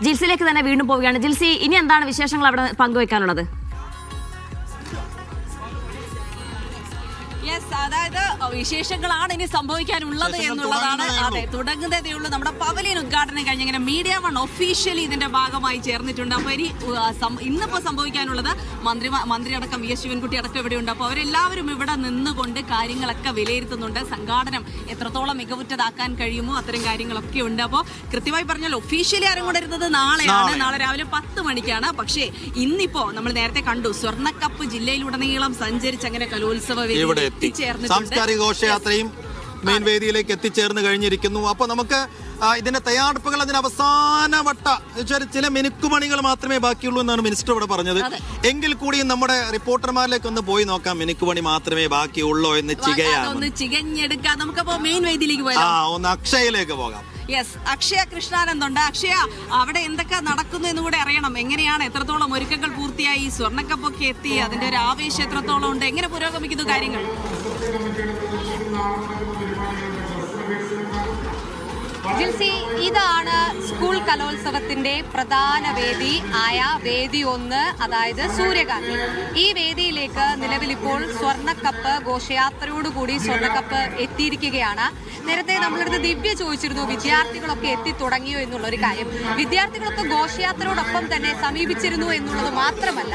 ജിൽസിലേക്ക് തന്നെ വീണ്ടും പോവുകയാണ്. ജിൽസി, ഇനി എന്താണ് വിശേഷങ്ങൾ അവിടെ പങ്കുവെക്കാനുള്ളത്? അതായത് വിശേഷങ്ങളാണ് ഇനി സംഭവിക്കാനുള്ളത് എന്നുള്ളതാണ്. അതെ, തുടങ്ങുന്നതേ ഉള്ളൂ. നമ്മുടെ പവലിയൻ ഉദ്ഘാടനം കഴിഞ്ഞ് ഇങ്ങനെ മീഡിയ വൺ ഒഫീഷ്യലി ഇതിന്റെ ഭാഗമായി ചേർന്നിട്ടുണ്ട്. അപ്പോൾ ഇനി ഇന്നിപ്പോൾ സംഭവിക്കാനുള്ളത് മന്ത്രി അടക്കം വി എസ് ശിവൻകുട്ടി അടക്കം ഇവിടെയുണ്ട്. അപ്പോൾ അവരെല്ലാവരും ഇവിടെ നിന്നുകൊണ്ട് കാര്യങ്ങളൊക്കെ വിലയിരുത്തുന്നുണ്ട്. സംഘാടനം എത്രത്തോളം മികവുറ്റതാക്കാൻ കഴിയുമോ അത്തരം കാര്യങ്ങളൊക്കെ ഉണ്ട്. അപ്പോൾ കൃത്യമായി പറഞ്ഞാൽ ഒഫീഷ്യലി അരങ്ങുടരുന്നത് നാളെയാണ്. നാളെ രാവിലെ 10 മണിക്കാണ്. പക്ഷേ ഇന്നിപ്പോ നമ്മൾ നേരത്തെ കണ്ടു, സ്വർണ്ണക്കപ്പ് ജില്ലയിലുടനീളം സഞ്ചരിച്ച് അങ്ങനെ കലോത്സവ സാംസ്കാരിക ഘോഷയാത്രയും മെയിൻ വേദിയിലേക്ക് എത്തിച്ചേർന്ന് കഴിഞ്ഞിരിക്കുന്നു. അപ്പോൾ നമുക്ക് ഇതിന്റെ തയ്യാറെടുപ്പുകൾ അതിന് അവസാന വട്ട ചില മിനുക്കുമണികൾ മാത്രമേ ബാക്കിയുള്ളൂ എന്നാണ് മിനിസ്റ്റർ ഇവിടെ പറഞ്ഞത്. എങ്കിൽ കൂടിയും നമ്മുടെ റിപ്പോർട്ടർമാരിലേക്ക് ഒന്ന് പോയി നോക്കാം, മിനുക്കുമണി മാത്രമേ ബാക്കിയുള്ളൂ എന്ന് ചികഞ്ഞെടുക്കാം. നമുക്കപ്പോ മെയിൻ വേദിയിലേക്ക് പോകാം. ഒന്ന് അക്ഷയയിലേക്ക് പോകാം. യെസ്, അക്ഷയ കൃഷ്ണാനന്ദുണ്ട്. അക്ഷയ, അവിടെ എന്തൊക്കെ നടക്കുന്നു എന്ന് കൂടെ അറിയണം. എങ്ങനെയാണ്, എത്രത്തോളം ഒരുക്കങ്ങൾ പൂർത്തിയായി, സ്വർണ്ണക്കപ്പൊക്കെ എത്തി, അതിന്റെ ഒരു ആവേശം എത്രത്തോളം ഉണ്ട്, എങ്ങനെ പുരോഗമിക്കുന്നു കാര്യങ്ങൾ? ജിൽസി, ഇതാണ് സ്കൂൾ കലോത്സവത്തിന്റെ പ്രധാന വേദി ആയ വേദി 1, അതായത് സൂര്യകാന്തി. ഈ വേദിയിലേക്ക് നിലവിലിപ്പോൾ സ്വർണ്ണക്കപ്പ് ഘോഷയാത്രയോടുകൂടി സ്വർണ്ണക്കപ്പ് എത്തിയിരിക്കുകയാണ്. നേരത്തെ നമ്മളടുത്ത് ദിവ്യ ചോദിച്ചിരുന്നു, വിദ്യാർത്ഥികളൊക്കെ എത്തി തുടങ്ങിയോ എന്നുള്ളൊരു കാര്യം. വിദ്യാർത്ഥികളൊക്കെ ഘോഷയാത്രയോടൊപ്പം തന്നെ സമീപിച്ചിരുന്നു എന്നുള്ളത് മാത്രമല്ല,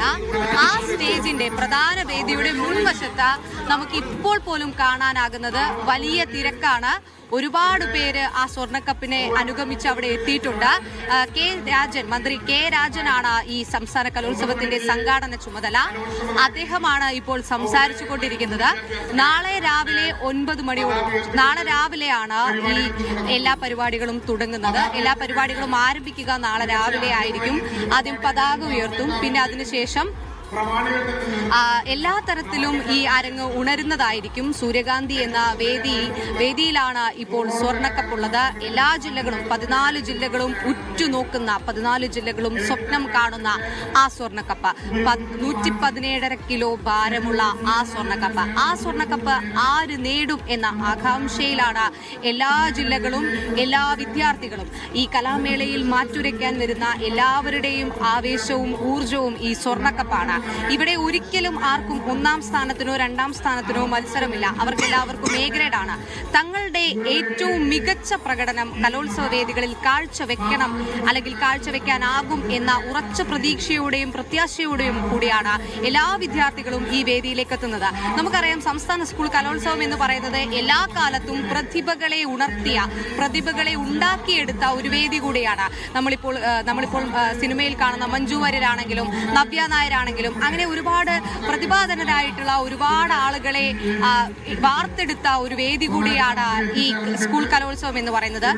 ആ സ്റ്റേജിന്റെ പ്രധാന വേദിയുടെ മുൻവശത്ത് നമുക്ക് ഇപ്പോൾ പോലും കാണാനാകുന്നത് വലിയ തിരക്കാണ്. ഒരുപാട് പേര് ആ സ്വർണ്ണക്കപ്പിനെ അനുഗമിച്ച് അവിടെ എത്തിയിട്ടുണ്ട്. മന്ത്രി കെ രാജനാണ് ഈ സംസ്ഥാന കലോത്സവത്തിന്റെ സംഘാടന ചുമതല. അദ്ദേഹമാണ് ഇപ്പോൾ സംസാരിച്ചു കൊണ്ടിരിക്കുന്നത്. നാളെ രാവിലെ 9 മണിയോട് നാളെ രാവിലെയാണ് ഈ എല്ലാ പരിപാടികളും തുടങ്ങുന്നത്. എല്ലാ പരിപാടികളും ആരംഭിക്കുക നാളെ രാവിലെ ആയിരിക്കും. ആദ്യം പതാക ഉയർത്തും, പിന്നെ അതിനുശേഷം എല്ലാ തരത്തിലും ഈ അരങ്ങ് ഉണരുന്നതായിരിക്കും. സൂര്യകാന്തി എന്ന വേദിയിലാണ് ഇപ്പോൾ സ്വർണ്ണക്കപ്പുള്ളത്. എല്ലാ ജില്ലകളും 14 ജില്ലകളും ഉറ്റുനോക്കുന്ന, 14 ജില്ലകളും സ്വപ്നം കാണുന്ന ആ സ്വർണ്ണക്കപ്പ്, 117.5 കിലോ ഭാരമുള്ള ആ സ്വർണ്ണക്കപ്പ് ആര് നേടും എന്ന ആകാംക്ഷയിലാണ് എല്ലാ ജില്ലകളും, എല്ലാ വിദ്യാർത്ഥികളും. ഈ കലാമേളയിൽ മാറ്റുരയ്ക്കാൻ വരുന്ന എല്ലാവരുടെയും ആവേശവും ഊർജവും ഈ സ്വർണ്ണക്കപ്പാണ്. ഇവിടെ ഒരിക്കലും ആർക്കും 1ാം സ്ഥാനത്തിനോ 2ാം സ്ഥാനത്തിനോ മത്സരമില്ല. അവർക്കെല്ലാവർക്കും എ ഗ്രേഡാണ്. തങ്ങളുടെ ഏറ്റവും മികച്ച പ്രകടനം കലോത്സവ വേദികളിൽ കാഴ്ചവെക്കണം, അല്ലെങ്കിൽ കാഴ്ചവെക്കാനാകും എന്ന ഉറച്ച പ്രതീക്ഷയോടെയും പ്രത്യാശയോടെയും കൂടിയാണ് എല്ലാ വിദ്യാർത്ഥികളും ഈ വേദിയിലേക്ക് എത്തുന്നത്. നമുക്കറിയാം, സംസ്ഥാന സ്കൂൾ കലോത്സവം എന്ന് പറയുന്നത് എല്ലാ കാലത്തും പ്രതിഭകളെ ഉണർത്തിയ, പ്രതിഭകളെ ഉണ്ടാക്കിയെടുത്ത ഒരു വേദി കൂടിയാണ്. നമ്മളിപ്പോൾ സിനിമയിൽ കാണുന്ന മഞ്ജു വാര്യരാണെങ്കിലും നവ്യ നായരാണെങ്കിലും അങ്ങനെ ഒരുപാട് പ്രതിഭാധനരായിട്ടുള്ള ഒരുപാട് ആളുകളെ വാർത്തെടുത്ത ഒരു വേദി കൂടിയാണ് ഈ സ്കൂൾ കലോത്സവം എന്ന് പറയുന്നത്.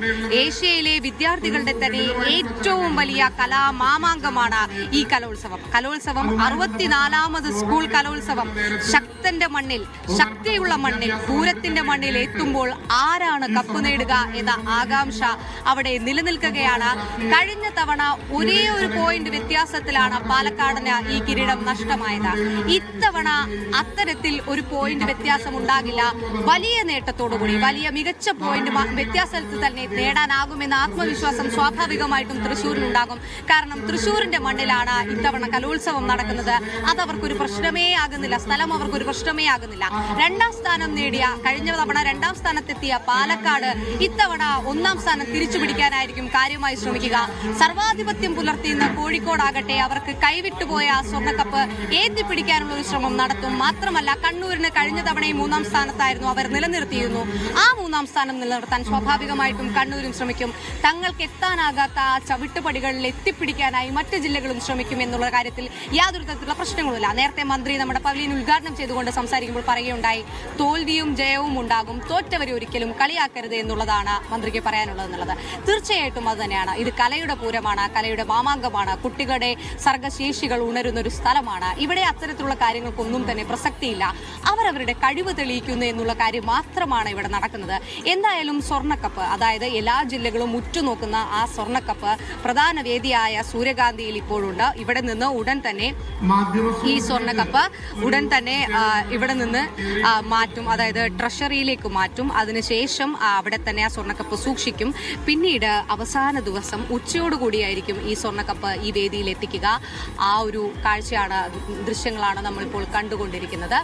ഏഷ്യയിലെ വിദ്യാർത്ഥികളുടെ തന്നെ ഏറ്റവും വലിയ കലാമാമാങ്കമാണ് ഈ കലോത്സവം. 64ാമത് സ്കൂൾ കലോത്സവം ശക്തന്റെ മണ്ണിൽ, ശക്തിയുള്ള മണ്ണിൽ, പൂരത്തിന്റെ മണ്ണിൽ എത്തുമ്പോൾ ആരാണ് കപ്പ് നേടുക എന്ന ആകാംക്ഷ അവിടെ നിലനിൽക്കുകയാണ്. കഴിഞ്ഞ തവണ ഒരേ ഒരു പോയിന്റ് വ്യത്യാസത്തിലാണ് പാലക്കാടിന് ഈ കിരീടം നഷ്ടമായത്. ഇത്തവണ അത്തരത്തിൽ ഒരു പോയിന്റ് വ്യത്യാസം ഉണ്ടാകില്ല. വലിയ നേട്ടത്തോടുകൂടി, വലിയ മികച്ച പോയിന്റ് വ്യത്യാസത്തിൽ തന്നെ നേടാനാകുമെന്ന ആത്മവിശ്വാസം സ്വാഭാവികമായിട്ടും തൃശ്ശൂരിനുണ്ടാകും. കാരണം തൃശ്ശൂരിന്റെ മണ്ണിലാണ് ഇത്തവണ കലോത്സവം നടക്കുന്നത്. അതവർക്കൊരു പ്രശ്നമേ ആകുന്നില്ല, സ്ഥലം അവർക്കൊരു പ്രശ്നമേ ആകുന്നില്ല. 2ാം സ്ഥാനം നേടിയ, കഴിഞ്ഞ തവണ 2ാം സ്ഥാനത്തെത്തിയ പാലക്കാട് ഇത്തവണ 1ാം സ്ഥാനം തിരിച്ചു പിടിക്കാനായിരിക്കും കാര്യമായി ശ്രമിക്കുക. സർവാധിപത്യം പുലർത്തിയുന്ന കോഴിക്കോടാകട്ടെ അവർക്ക് കൈവിട്ടുപോയ സ്വർണ്ണക്കപ്പ് ഏറ്റിപ്പിടിക്കാനുള്ള ഒരു ശ്രമം നടത്തും. മാത്രമല്ല, കണ്ണൂരിന് കഴിഞ്ഞ തവണയും 3ാം സ്ഥാനത്തായിരുന്നു അവർ നിലനിർത്തിയിരുന്നു. ആ 3ാം സ്ഥാനം നിലനിർത്താൻ സ്വാഭാവികമായിട്ടും കണ്ണൂരും ശ്രമിക്കും. തങ്ങൾക്ക് എത്താനാകാത്ത ആ ചവിട്ടുപടികളിൽ എത്തിപ്പിടിക്കാനായി മറ്റ് ജില്ലകളും ശ്രമിക്കും എന്നുള്ള കാര്യത്തിൽ യാതൊരു തരത്തിലുള്ള പ്രശ്നങ്ങളുമില്ല. നേരത്തെ മന്ത്രി നമ്മുടെ പവലിയൻ ഉദ്ഘാടനം ചെയ്തുകൊണ്ട് സംസാരിക്കുമ്പോൾ പറയുകയുണ്ടായി, തോൽവിയും ജയവും ഉണ്ടാകും, തോറ്റവരെ ഒരിക്കലും കളിയാക്കരുത് എന്നുള്ളതാണ് മന്ത്രിക്ക് പറയാനുള്ളത്. തീർച്ചയായിട്ടും അത് തന്നെയാണ്. ഇത് കലയുടെ പൂരമാണ്, കലയുടെ മാമാങ്കമാണ്. കുട്ടികളുടെ സർഗശേഷികൾ ഉണരുന്ന ഒരു സ്ഥലം മാത്രമാണ്. ഇവിടെ അത്തരത്തിലുള്ള കാര്യങ്ങൾക്കൊന്നും തന്നെ പ്രസക്തിയില്ല. അവരവരുടെ കഴിവ് തെളിയിക്കുന്നു എന്നുള്ള കാര്യം മാത്രമാണ് ഇവിടെ നടക്കുന്നത്. എന്തായാലും സ്വർണ്ണക്കപ്പ്, അതായത് എല്ലാ ജില്ലകളും ഉറ്റുനോക്കുന്ന ആ സ്വർണ്ണക്കപ്പ് പ്രധാന വേദിയായ സൂര്യകാന്തിയിൽ ഇപ്പോഴുണ്ട്. ഇവിടെ നിന്ന് ഉടൻ തന്നെ ഈ സ്വർണ്ണക്കപ്പ് ഉടൻ തന്നെ ഇവിടെ നിന്ന് മാറ്റും, അതായത് ട്രഷറിയിലേക്ക് മാറ്റും. അതിനുശേഷം അവിടെ തന്നെ ആ സ്വർണ്ണക്കപ്പ് സൂക്ഷിക്കും. പിന്നീട് അവസാന ദിവസം ഉച്ചയോടുകൂടിയായിരിക്കും ഈ സ്വർണ്ണക്കപ്പ് ഈ വേദിയിൽ എത്തിക്കുക. ആ ഒരു കാഴ്ചയാണ്, ദൃശ്യങ്ങളാണ് നമ്മളിപ്പോൾ കണ്ടുകൊണ്ടിരിക്കുന്നത്.